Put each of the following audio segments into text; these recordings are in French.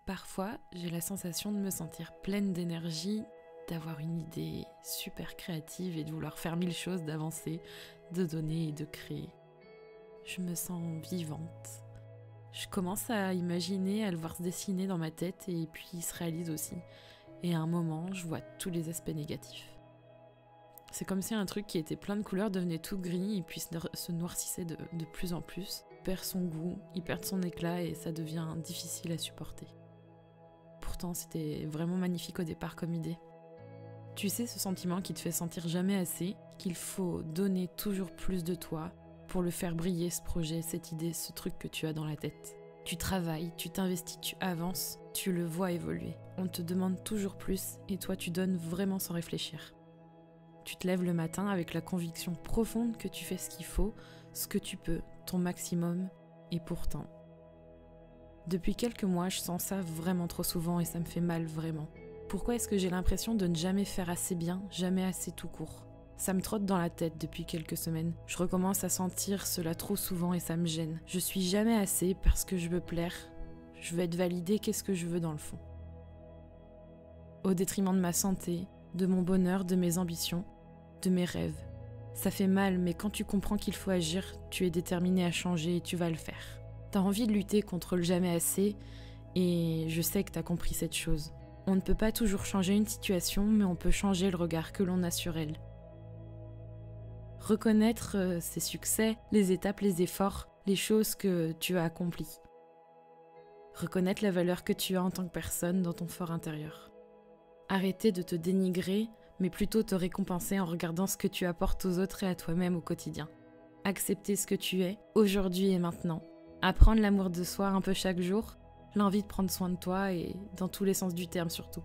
Parfois, j'ai la sensation de me sentir pleine d'énergie, d'avoir une idée super créative et de vouloir faire mille choses, d'avancer, de donner et de créer. Je me sens vivante. Je commence à imaginer, à le voir se dessiner dans ma tête et puis il se réalise aussi. Et à un moment, je vois tous les aspects négatifs. C'est comme si un truc qui était plein de couleurs devenait tout gris et puis se noircissait de plus en plus. Il perd son goût, il perd son éclat et ça devient difficile à supporter. Pourtant, c'était vraiment magnifique au départ comme idée. Tu sais, ce sentiment qui te fait sentir jamais assez, qu'il faut donner toujours plus de toi pour le faire briller, ce projet, cette idée, ce truc que tu as dans la tête. Tu travailles, tu t'investis, tu avances, tu le vois évoluer. On te demande toujours plus et toi tu donnes vraiment sans réfléchir. Tu te lèves le matin avec la conviction profonde que tu fais ce qu'il faut, ce que tu peux, ton maximum, et pourtant. Depuis quelques mois, je sens ça vraiment trop souvent et ça me fait mal vraiment. Pourquoi est-ce que j'ai l'impression de ne jamais faire assez bien, jamais assez tout court ? Ça me trotte dans la tête depuis quelques semaines. Je recommence à sentir cela trop souvent et ça me gêne. Je suis jamais assez parce que je veux plaire. Je veux être validée, qu'est-ce que je veux dans le fond ? Au détriment de ma santé, de mon bonheur, de mes ambitions, de mes rêves. Ça fait mal, mais quand tu comprends qu'il faut agir, tu es déterminé à changer et tu vas le faire. T'as envie de lutter contre le jamais assez et je sais que t'as compris cette chose. On ne peut pas toujours changer une situation, mais on peut changer le regard que l'on a sur elle. Reconnaître ses succès, les étapes, les efforts, les choses que tu as accomplies. Reconnaître la valeur que tu as en tant que personne dans ton fort intérieur. Arrêter de te dénigrer, mais plutôt te récompenser en regardant ce que tu apportes aux autres et à toi-même au quotidien. Accepter ce que tu es, aujourd'hui et maintenant. Apprendre l'amour de soi un peu chaque jour, l'envie de prendre soin de toi et dans tous les sens du terme surtout.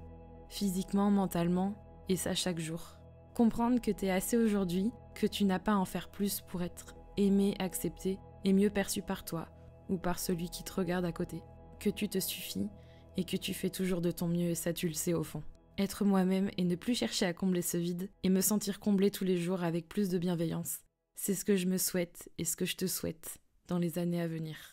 Physiquement, mentalement, et ça chaque jour. Comprendre que t'es assez aujourd'hui, que tu n'as pas à en faire plus pour être aimé, accepté et mieux perçu par toi ou par celui qui te regarde à côté. Que tu te suffis et que tu fais toujours de ton mieux et ça tu le sais au fond. Être moi-même et ne plus chercher à combler ce vide et me sentir comblée tous les jours avec plus de bienveillance. C'est ce que je me souhaite et ce que je te souhaite dans les années à venir.